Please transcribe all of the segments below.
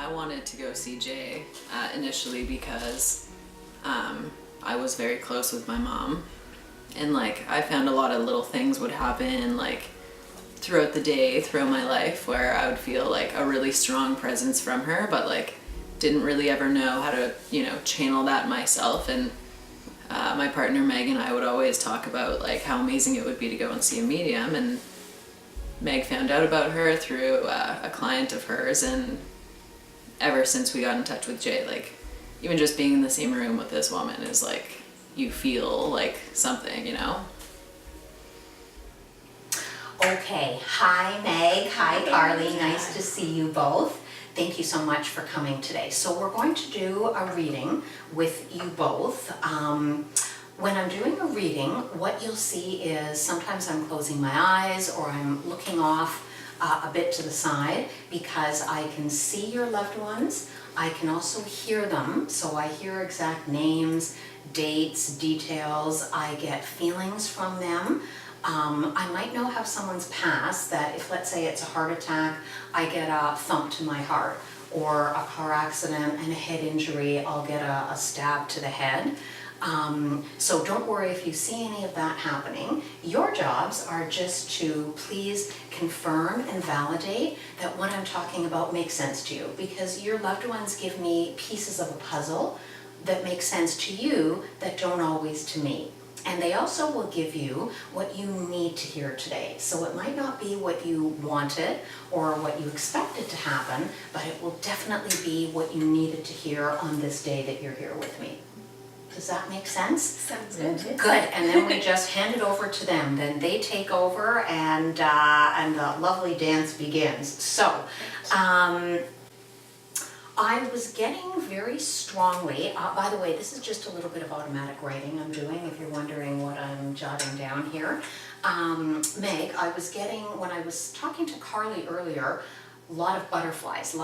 I wanted to go see Jay initially because I was very close with my mom, and like I found a lot of little things would happen like throughout the day, throughout my life, where I would feel like a really strong presence from her, but like didn't really ever know how to, channel that myself. And my partner Meg and I would always talk about like how amazing it would be to go and see a medium, and Meg found out about her through a client of hers, and ever since we got in touch with Jay, like even just being in the same room with this woman is like you feel like something, Okay, hi Meg, hi Carly, nice to see you both. Thank you so much for coming today. So we're going to do a reading with you both. When I'm doing a reading, what you'll see is sometimes I'm closing my eyes or I'm looking off a bit to the side because I can see your loved ones. I can also hear them, so I hear exact names, dates, details. I get feelings from them. I might know how someone's passed, that if let's say it's a heart attack, I get a thump to my heart, or a car accident and a head injury, I'll get a stab to the head. So don't worry if you see any of that happening. Your jobs are just to please confirm and validate that what I'm talking about makes sense to you, because your loved ones give me pieces of a puzzle that make sense to you that don't always to me. And they also will give you what you need to hear today. So it might not be what you wanted or what you expected to happen, but it will definitely be what you needed to hear on this day that you're here with me. Does that make sense? Sounds good. Good, and then we just hand it over to them. Then they take over and the lovely dance begins. So, I was getting very strongly, by the way, this is just a little bit of automatic writing I'm doing, if you're wondering what I'm jotting down here. Meg, I was getting, when I was talking to Carly earlier, a lot of butterflies,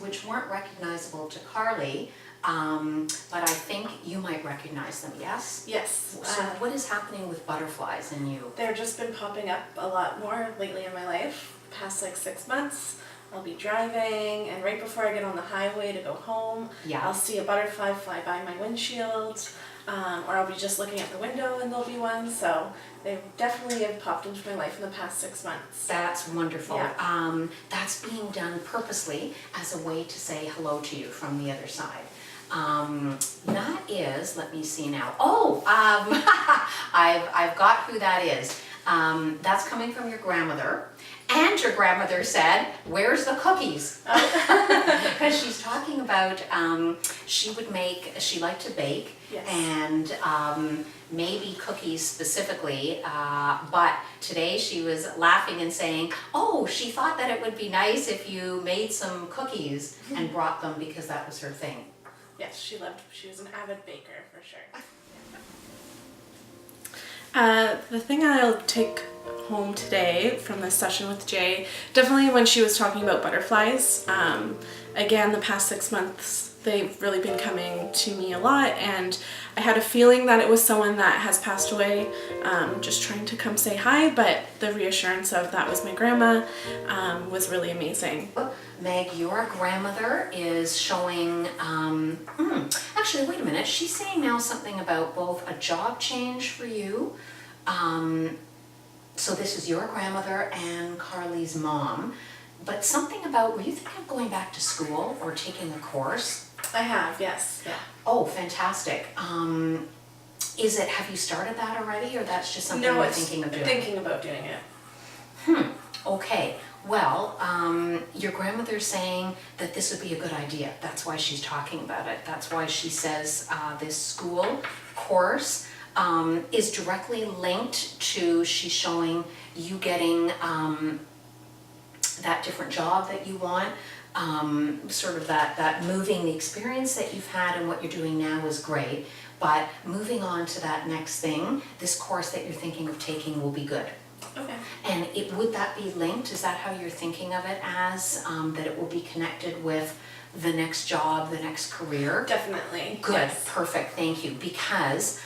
which weren't recognizable to Carly, but I think you might recognize them, yes? Yes. So what is happening with butterflies in you? They've just been popping up a lot more lately in my life, past like 6 months. I'll be driving, and right before I get on the highway to go home, Yeah. I'll see a butterfly fly by my windshield, or I'll be just looking out the window and there'll be one. So they definitely have popped into my life in the past 6 months. That's wonderful. Yeah. That's being done purposely as a way to say hello to you from the other side. That is, let me see now. Oh, I've got who that is. That's coming from your grandmother. And your grandmother said, "Where's the cookies?" Because she's talking about she liked to bake, Yes. and maybe cookies specifically, but today she was laughing and saying, oh, she thought that it would be nice if you made some cookies and brought them because that was her thing. Yes, she was an avid baker for sure. The thing I'll take home today from this session with Jay, definitely when she was talking about butterflies, again, the past 6 months, they've really been coming to me a lot, and I had a feeling that it was someone that has passed away, just trying to come say hi, but the reassurance of that was my grandma was really amazing. Meg, your grandmother is showing, actually, wait a minute, she's saying now something about both a job change for you, so this is your grandmother and Carly's mom, but something about, were you thinking of going back to school or taking a course? I have, yes. Yeah. Oh, fantastic. Have you started that already, or that's just something you're thinking of doing? Thinking about doing it. Okay. Well, your grandmother's saying that this would be a good idea. That's why she's talking about it. That's why she says this school course is directly linked to, she's showing you getting that different job that you want, sort of that moving, the experience that you've had and what you're doing now is great, but moving on to that next thing, this course that you're thinking of taking will be good. Okay. And would that be linked? Is that how you're thinking of it as, that it will be connected with the next job, the next career? Definitely. Good, Yes. perfect, thank you. Because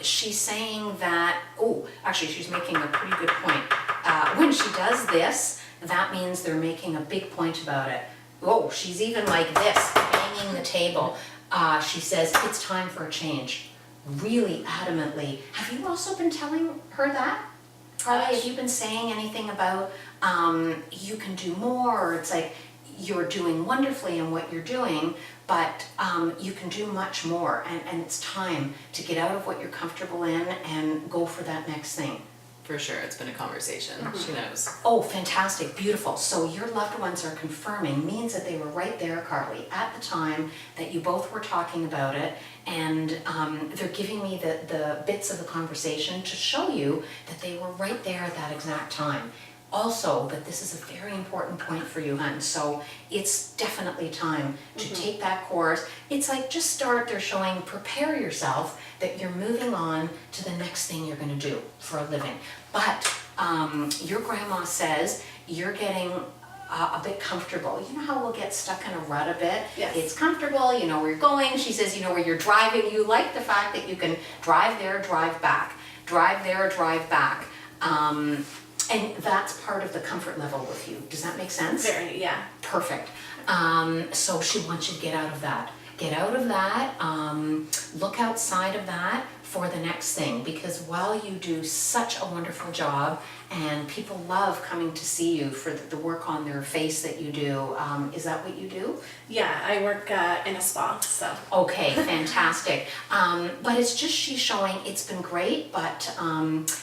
she's saying that, actually she's making a pretty good point. When she does this, that means they're making a big point about it. oh, she's even like this, banging the table. She says, it's time for a change, really adamantly. Have you also been telling her that? Carly, have you been saying anything about you can do more, or it's like you're doing wonderfully in what you're doing, but you can do much more, and it's time to get out of what you're comfortable in and go for that next thing? For sure, it's been a conversation. She knows. Oh, fantastic, beautiful. So your loved ones are confirming, means that they were right there, Carly, at the time that you both were talking about it, and they're giving me the bits of the conversation to show you that they were right there at that exact time. Also, but this is a very important point for you, hun, so it's definitely time to take that course. It's like, just start, they're showing, prepare yourself that you're moving on to the next thing you're gonna do for a living. But your grandma says you're getting a bit comfortable. You know how we'll get stuck in a rut a bit? Yes. It's comfortable, you know where you're going. She says you know where you're driving. You like the fact that you can drive there, drive back, drive there, drive back. And that's part of the comfort level with you. Does that make sense? Very, yeah. Perfect. So she wants you to get out of that. Get out of that, look outside of that for the next thing, because while you do such a wonderful job and people love coming to see you for the work on their face that you do, is that what you do? Yeah, I work in a spa, so. Okay, fantastic. But it's just, she's showing it's been great, but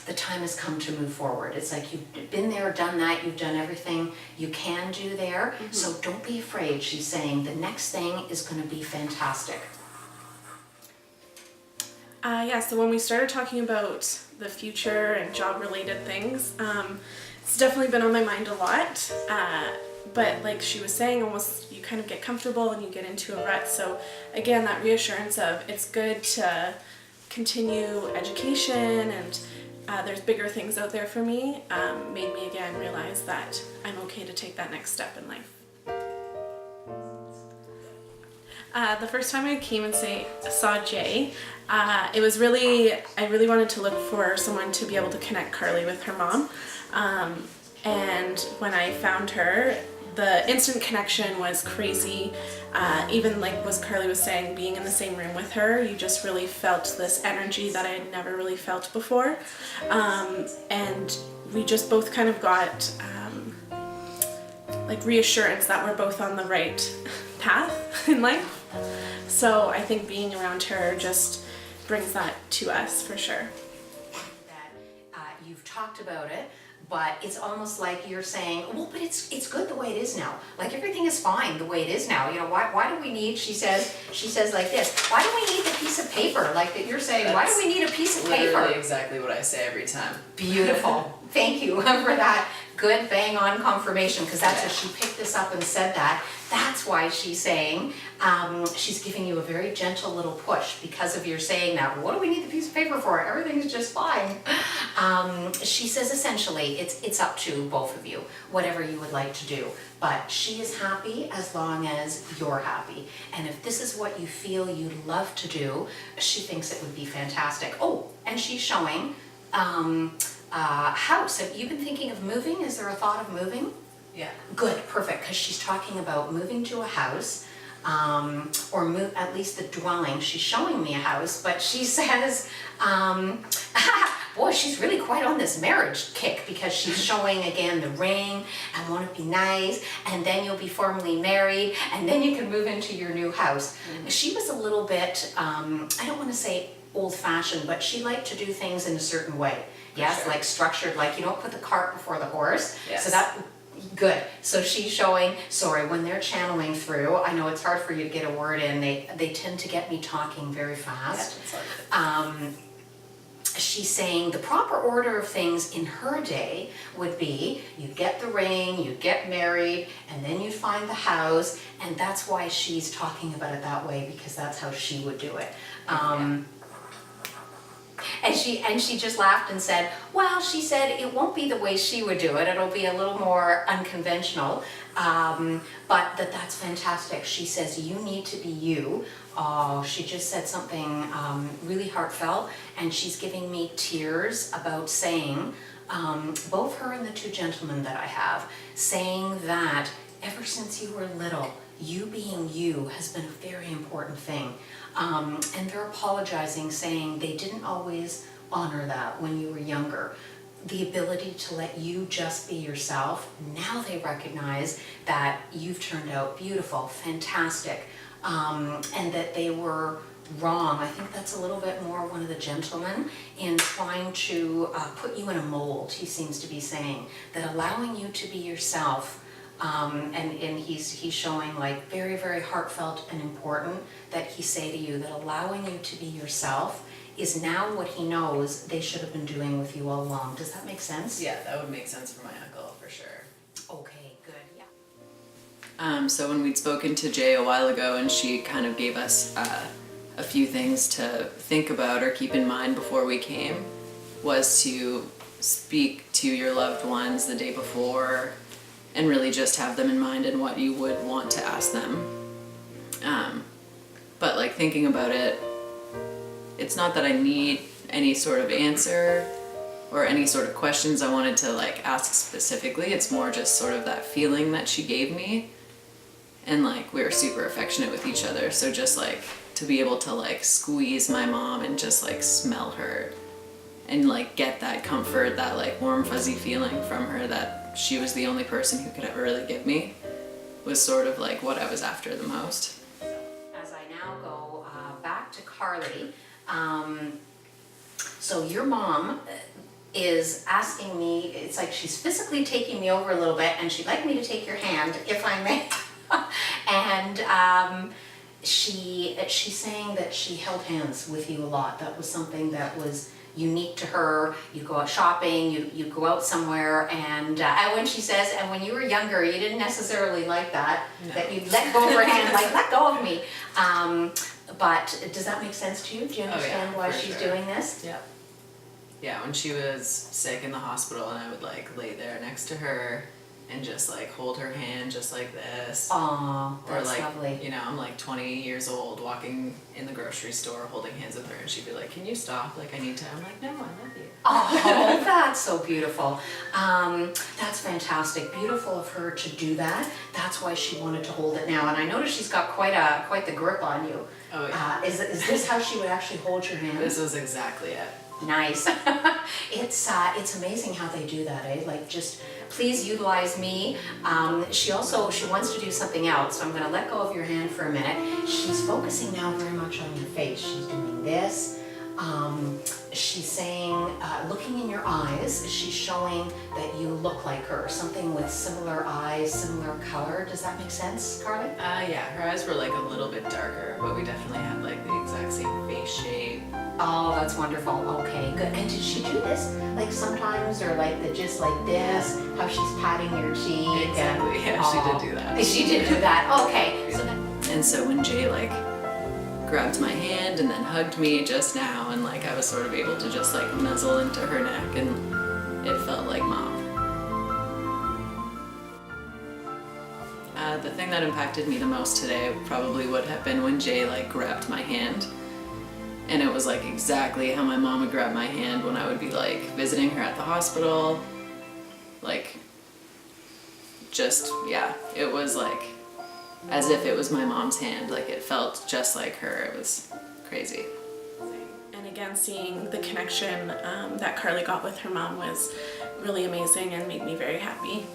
the time has come to move forward. It's like you've been there, done that, you've done everything you can do there, so don't be afraid. She's saying the next thing is going to be fantastic. Yeah, so when we started talking about the future and job-related things, it's definitely been on my mind a lot. But like she was saying, almost you kind of get comfortable and you get into a rut. So again, that reassurance of it's good to continue education and there's bigger things out there for me, made me again realize that I'm okay to take that next step in life. The first time I came and saw Jaye, it was really, I really wanted to look for someone to be able to connect Carly with her mom. And when I found her, the instant connection was crazy. Even like what Carly was saying, being in the same room with her, you just really felt this energy that I had never really felt before. And we just both kind of got like reassurance that we're both on the right path in life. So I think being around her just brings that to us for sure. That you've talked about it, but it's almost like you're saying, well, but it's good the way it is now. Like everything is fine the way it is now. You know, why do we need, she says like this, why do we need the piece of paper? Like that you're saying, why do we need a piece of paper? Literally exactly what I say every time. Beautiful. Thank you for that good bang on confirmation, because that's she picked this up and said that. That's why she's saying, she's giving you a very gentle little push because of your saying that. What do we need the piece of paper for? Everything's just fine. She says essentially it's up to both of you, whatever you would like to do. But she is happy as long as you're happy. And if this is what you feel you'd love to do, she thinks it would be fantastic. Oh, and she's showing house. Have you been thinking of moving? Is there a thought of moving? Yeah. Good, perfect, because she's talking about moving to a house, or move, at least the dwelling. She's showing me a house, but she says, boy, she's really quite on this marriage kick, because she's showing again the ring, and won't it be nice, and then you'll be formally married, and then you can move into your new house. She was a little bit, I don't want to say old-fashioned, but she liked to do things in a certain way. Yes, sure. Like structured, like you don't put the cart before the horse. Yes. So that, good. So she's showing, sorry, when they're channeling through, I know it's hard for you to get a word in, they tend to get me talking very fast. Yeah, she's saying the proper order of things in her day would be you get the ring, you get married, and then you find the house, and that's why she's talking about it that way, because that's how she would do it. And she just laughed and said, well, she said it won't be the way she would do it. It'll be a little more unconventional, but that's fantastic. She says you need to be you. Oh, she just said something really heartfelt, and she's giving me tears about saying, both her and the two gentlemen that I have, saying that ever since you were little, you being you has been a very important thing. And they're apologizing, saying they didn't always honor that when you were younger. The ability to let you just be yourself. Now they recognize that you've turned out beautiful, fantastic, and that they were wrong. I think that's a little bit more one of the gentlemen in trying to put you in a mold, he seems to be saying. That allowing you to be yourself, and he's showing like very, very heartfelt and important that he say to you that allowing you to be yourself is now what he knows they should have been doing with you all along. Does that make sense? Yeah, that would make sense for my uncle, for sure. Okay, good, yeah. So when we'd spoken to Jay a while ago and she kind of gave us a few things to think about or keep in mind before we came, was to speak to your loved ones the day before and really just have them in mind and what you would want to ask them. But like thinking about it, it's not that I need any sort of answer or any sort of questions I wanted to like ask specifically. It's more just sort of that feeling that she gave me. And like we were super affectionate with each other. So just like to be able to like squeeze my mom and just like smell her and like get that comfort, that like warm fuzzy feeling from her that she was the only person who could ever really give me, was sort of like what I was after the most. As I now go back to Carly, so your mom is asking me, it's like she's physically taking me over a little bit and she'd like me to take your hand, if I may. And she's saying that she held hands with you a lot. That was something that was unique to her. You go out shopping, you go out somewhere, and when she says, and when you were younger, you didn't necessarily like that, No. that you'd let go of her hand, like, let go of me. But does that make sense to you? Do you understand why for she's sure. doing this? Yeah. Yeah, when she was sick in the hospital and I would like lay there next to her and just like hold her hand just like this. Aw, Or that's like, lovely. you know, I'm like 20 years old walking in the grocery store holding hands with her and she'd be like, can you stop? Like I need to. I'm like, no, I love you. Oh, that's so beautiful. That's fantastic. Beautiful of her to do that. That's why she wanted to hold it now. And I noticed she's got quite the grip on you. Oh yeah. Is this how she would actually hold your hand? This was exactly it. Nice. It's amazing how they do that, eh? Like just please utilize me. She wants to do something else, so I'm gonna let go of your hand for a minute. She's focusing now very much on your face. She's doing this. She's saying, looking in your eyes, she's showing that you look like her, something with similar eyes, similar color. Does that make sense, Carly? Yeah, her eyes were like a little bit darker, but we definitely had like the exact same face shape. Oh, that's wonderful. Okay, good. And did she do this like sometimes, or like just like this? How she's patting your cheek? Exactly, yeah, she did do that. She did do that. Okay. And so when Jay like grabbed my hand and then hugged me just now, and like I was sort of able to just like nuzzle into her neck, and it felt like mom. The thing that impacted me the most today probably would have been when Jay like grabbed my hand. And it was like exactly how my mom would grab my hand when I would be like visiting her at the hospital. Like, just, yeah, it was like as if it was my mom's hand. Like it felt just like her. It was crazy. And again, seeing the connection that Carly got with her mom was really amazing and made me very happy.